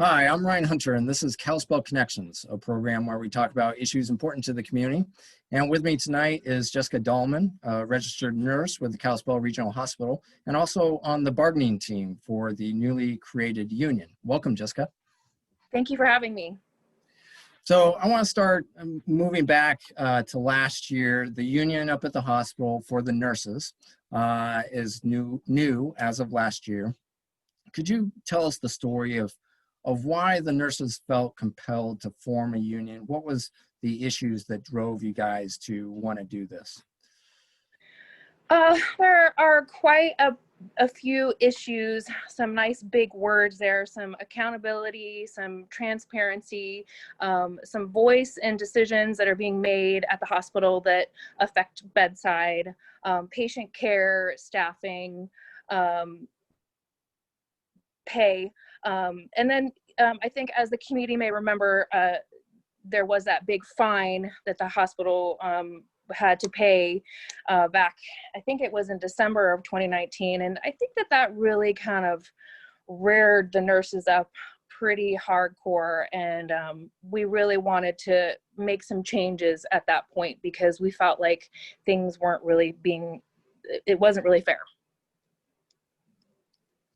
Hi, I'm Ryan Hunter, and this is Kalispell Connections, a program where we talk about issues important to the community. And with me tonight is Jessica Dahlman, a registered nurse with the Kalispell Regional Hospital, and also on the bargaining team for the newly created union. Welcome, Jessica. Thank you for having me. So I want to start moving back to last year. The union up at the hospital for the nurses is new as of last year. Could you tell us the story of why the nurses felt compelled to form a union? What was the issues that drove you guys to want to do this? There are quite a few issues, some nice big words there, some accountability, some transparency, some voice and decisions that are being made at the hospital that affect bedside, patient care, staffing, pay. And then I think, as the community may remember, there was that big fine that the hospital had to pay back, I think it was in December of 2019. And I think that really kind of reared the nurses up pretty hardcore. And we really wanted to make some changes at that point because we felt like things weren't really it wasn't really fair.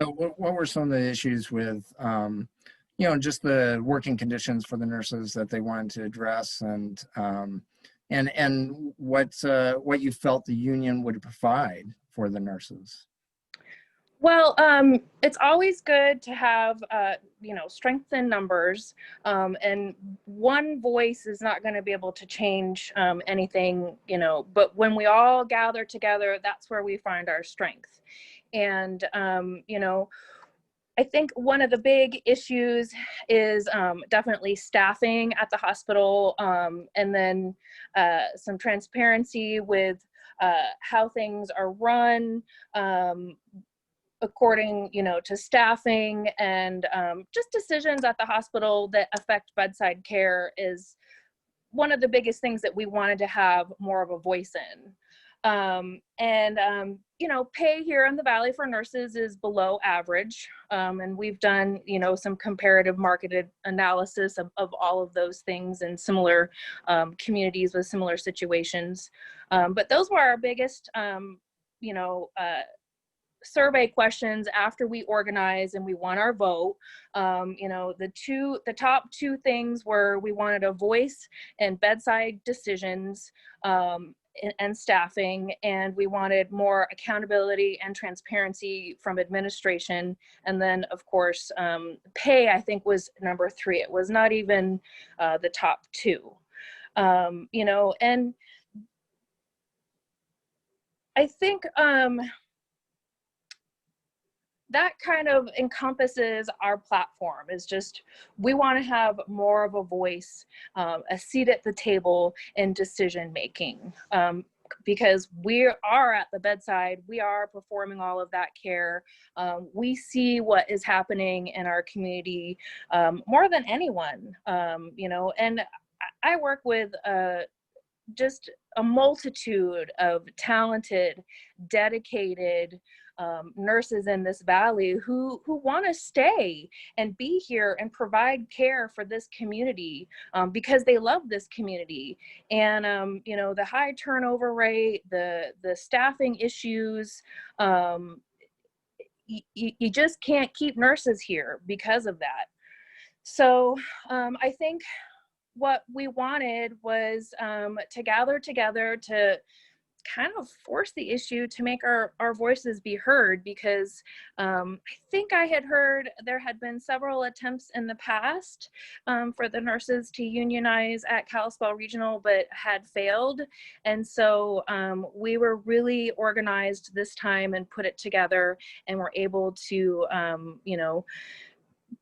So what were some of the issues with, just the working conditions for the nurses that they wanted to address, and what you felt the union would provide for the nurses? Well, it's always good to have, strength in numbers, and one voice is not going to be able to change anything, but when we all gather together, that's where we find our strength. And, I think one of the big issues is definitely staffing at the hospital, and then some transparency with how things are run, according, to staffing, and just decisions at the hospital that affect bedside care is one of the biggest things that we wanted to have more of a voice in. Pay here in the Valley for nurses is below average. And we've done, some comparative market analysis of all of those things in similar communities with similar situations. But those were our biggest, survey questions after we organized and we won our vote. The top two things were we wanted a voice in bedside decisions and staffing, and we wanted more accountability and transparency from administration. And then, of course, pay, I think, was number three. It was not even the top two. And I think that kind of encompasses our platform. Is just, we want to have more of a voice, a seat at the table in decision making, because we are at the bedside, we are performing all of that care. We see what is happening in our community more than anyone, and I work with just a multitude of talented, dedicated nurses in this valley who want to stay and be here and provide care for this community because they love this community. And the high turnover rate, the staffing issues, you just can't keep nurses here because of that. So I think what we wanted was to gather together to kind of force the issue to make our voices be heard, because I think I had heard there had been several attempts in the past for the nurses to unionize at Kalispell Regional, but had failed. And so we were really organized this time and put it together, and were able to,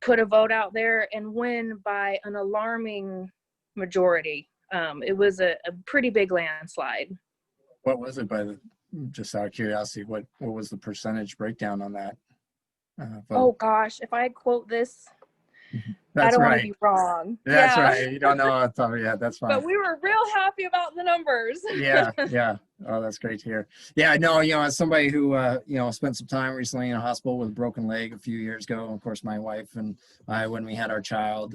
put a vote out there and win by an alarming majority. It was a pretty big landslide. What was it just out of curiosity, what was the percentage breakdown on that vote? Oh gosh, if I quote this, I That's don't want to right. be wrong. That's Yeah. right. You don't know it's all yet. That's fine. But we were real happy about the numbers. Yeah, yeah. Oh, that's great to hear. Yeah, no, as somebody who, spent some time recently in a hospital with a broken leg a few years ago, of course, my wife and I, when we had our child,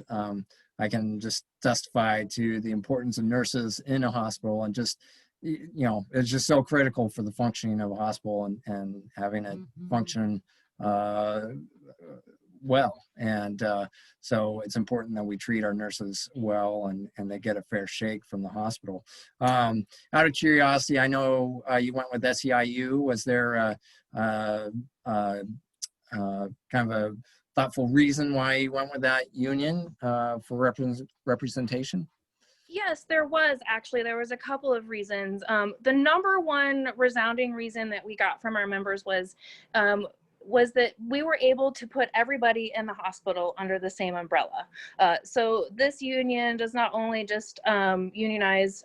I can just testify to the importance of nurses in a hospital and just, it's just so critical for the functioning of a hospital and having it function uh, well. And so it's important that we treat our nurses well and they get a fair shake from the hospital. Out of curiosity, I know you went with SEIU. Was there kind of a thoughtful reason why you went with that union for representation? Yes, there was actually. There was a couple of reasons. The number one resounding reason that we got from our members was that we were able to put everybody in the hospital under the same umbrella. So this union does not only just unionize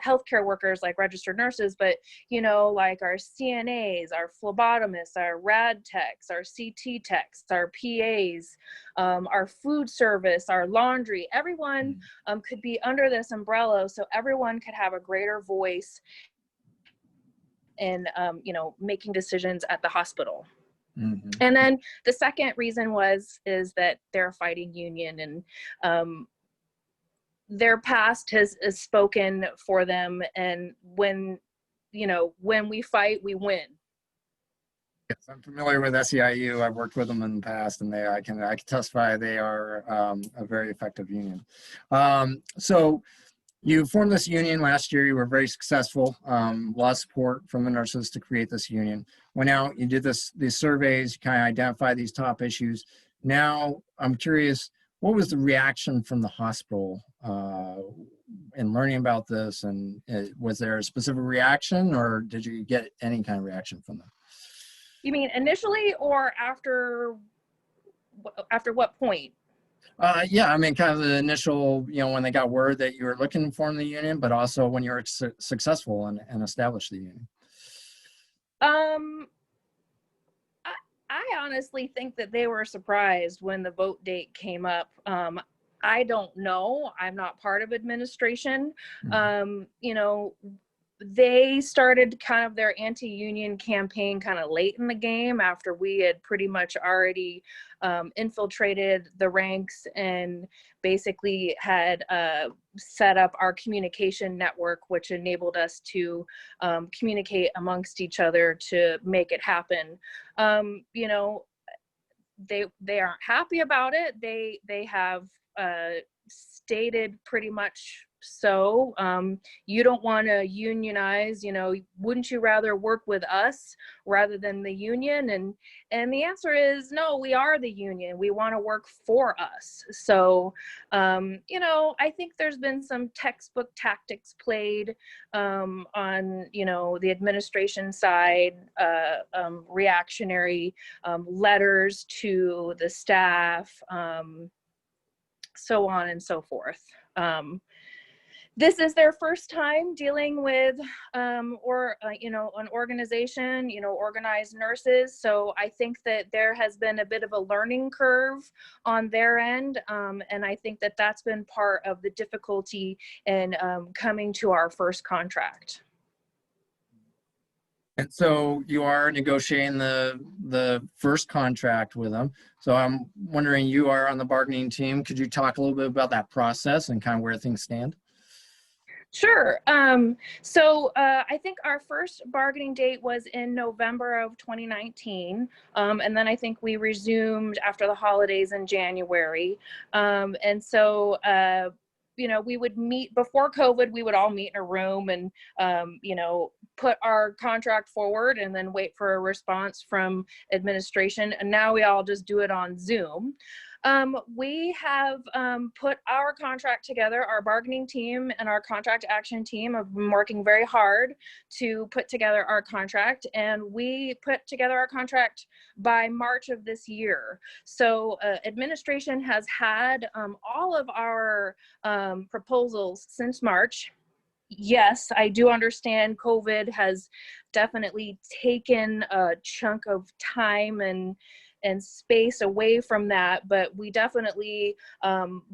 healthcare workers like registered nurses, but like our CNAs, our phlebotomists, our rad techs, our CT techs, our PAs, our food service, our laundry, everyone could be under this umbrella, so everyone could have a greater voice in making decisions at the hospital. Mm-hmm. And then the second reason is that they're a fighting union, and their past has spoken for them, and when we fight, we win. Yes, I'm familiar with SEIU. I've worked with them in the past, and I can testify they are a very effective union. So you formed this union last year. You were very successful. A lot of support from the nurses to create this union. Went out, you did these surveys, you kind of identify these top issues. Now, I'm curious, what was the reaction from the hospital in learning about this? And was there a specific reaction, or did you get any kind of reaction from them? You mean initially or after what point? Yeah, I mean, kind of the initial, when they got word that you were looking to form the union, but also when you were successful and established the union. Um, I honestly think that they were surprised when the vote date came up. I don't know. I'm not part of administration. Mm-hmm. They started kind of their anti-union campaign kind of late in the game, after we had pretty much already infiltrated the ranks and basically had set up our communication network, which enabled us to communicate amongst each other to make it happen. They aren't happy about it. They have stated pretty much so. You don't want to unionize, wouldn't you rather work with us rather than the union? And the answer is no, we are the union. We want to work for us. So I think there's been some textbook tactics played on the administration side, reactionary letters to the staff, so on and so forth. This is their first time dealing with an organization, organized nurses. So I think that there has been a bit of a learning curve on their end. And I think that that's been part of the difficulty in coming to our first contract. And so you are negotiating the first contract with them. So I'm wondering, you are on the bargaining team. Could you talk a little bit about that process and kind of where things stand? Sure. So I think our first bargaining date was in November of 2019. And then I think we resumed after the holidays in January. And so we would meet before COVID. We would all meet in a room and, put our contract forward and then wait for a response from administration. And now we all just do it on Zoom. We have put our contract together. Our bargaining team and our contract action team have been working very hard to put together our contract, and we put together our contract by March of this year. So administration has had all of our proposals since March. Yes, I do understand COVID has definitely taken a chunk of time and and space away from that, but we definitely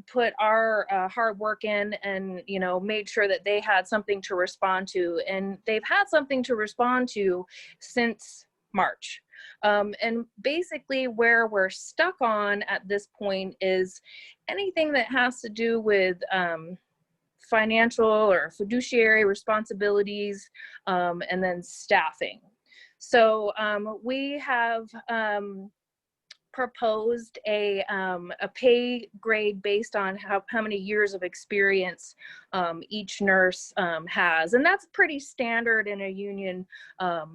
put our hard work in, and made sure that they had something to respond to, and they've had something to respond to since March. And basically where we're stuck on at this point is anything that has to do with financial or fiduciary responsibilities, and then staffing. So we have proposed a pay grade based on how many years of experience each nurse has. And that's pretty standard in a union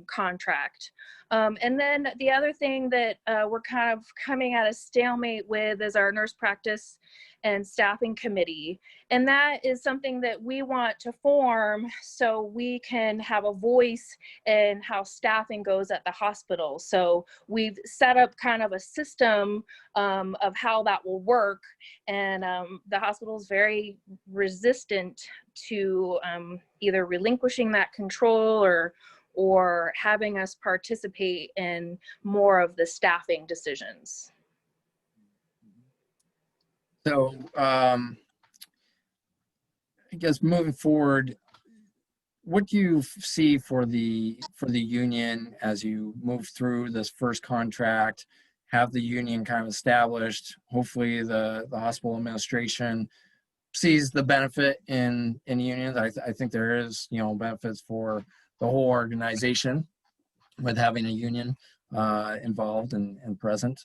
contract. And then the other thing that we're kind of coming at a stalemate with is our nurse practice and staffing committee. And that is something that we want to form so we can have a voice in how staffing goes at the hospital. So we've set up kind of a system of how that will work. And the hospital is very resistant to either relinquishing that control or having us participate in more of the staffing decisions. So I guess moving forward, what do you see for the union as you move through this first contract, have the union kind of established? Hopefully the hospital administration sees the benefit in unions. I think there is, benefits for the whole organization with having a union involved and present.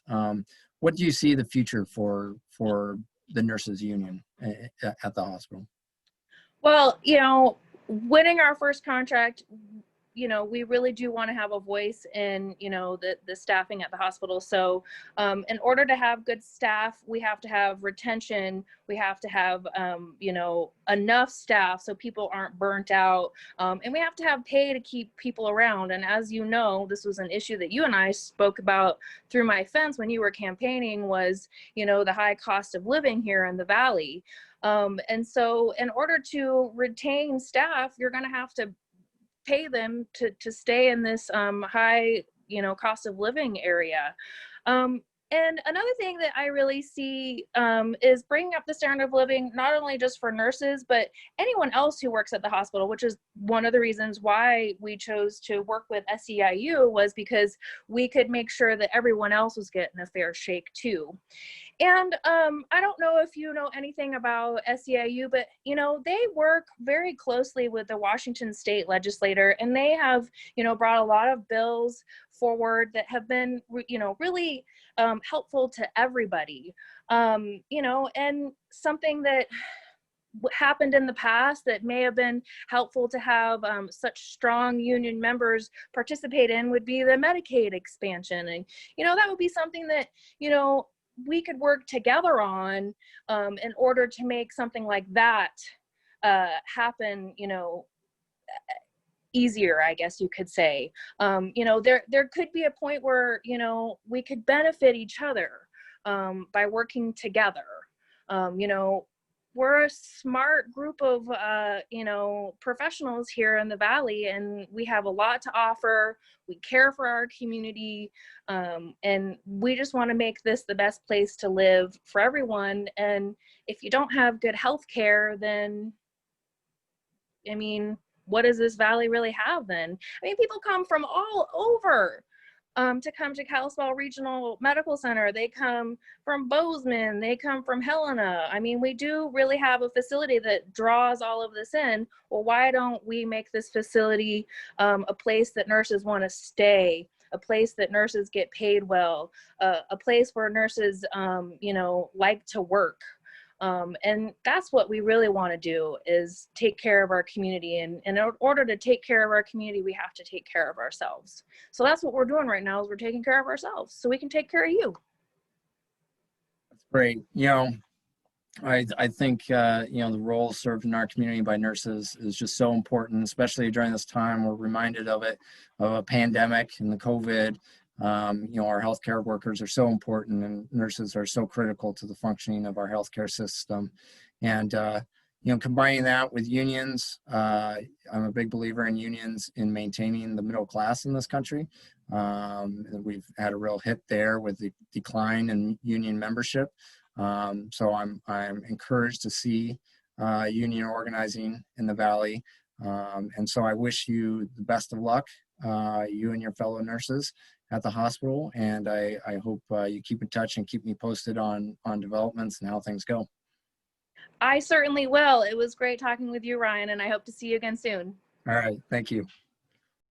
What do you see the future for the nurses union at the hospital? Well, winning our first contract, we really do want to have a voice in, the staffing at the hospital. So in order to have good staff, we have to have retention. We have to have, enough staff so people aren't burnt out. And we have to have pay to keep people around. And as you know, this was an issue that you and I spoke about through my fence when you were campaigning was, the high cost of living here in the Valley. And so in order to retain staff, you're going to have to pay them to stay in this high, cost of living area. And another thing that I really see is bringing up the standard of living, not only just for nurses, but anyone else who works at the hospital, which is one of the reasons why we chose to work with SEIU, was because we could make sure that everyone else was getting a fair shake too. And I don't know if you know anything about SEIU, but they work very closely with the Washington State legislator, and they have brought a lot of bills forward that have been really helpful to everybody. And something that happened in the past that may have been helpful to have such strong union members participate in would be the Medicaid expansion. And that would be something that we could work together on in order to make something like that happen, easier, I guess you could say. There could be a point where, we could benefit each other by working together. We're a smart group of, professionals here in the Valley, and we have a lot to offer. We care for our community, and we just want to make this the best place to live for everyone. And if you don't have good health care, then, what does this Valley really have then? People come from all over to come to Kalispell Regional Medical Center. They come from Bozeman, they come from Helena. We do really have a facility that draws all of this in. Well, why don't we make this facility a place that nurses want to stay, a place that nurses get paid well, a place where nurses, like to work. And that's what we really want to do, is take care of our community. And in order to take care of our community, we have to take care of ourselves. So that's what we're doing right now, is we're taking care of ourselves so we can take care of you. That's great. I think, the role served in our community by nurses is just so important, especially during this time. We're reminded of a pandemic and the COVID. Our healthcare workers are so important, and nurses are so critical to the functioning of our healthcare system. And, combining that with unions, I'm a big believer in unions in maintaining the middle class in this country. And we've had a real hit there with the decline in union membership. So I'm encouraged to see union organizing in the Valley. And so I wish you the best of luck, you and your fellow nurses at the hospital. And I hope you keep in touch and keep me posted on developments and how things go. I certainly will. It was great talking with you, Ryan, and I hope to see you again soon. All right. Thank you.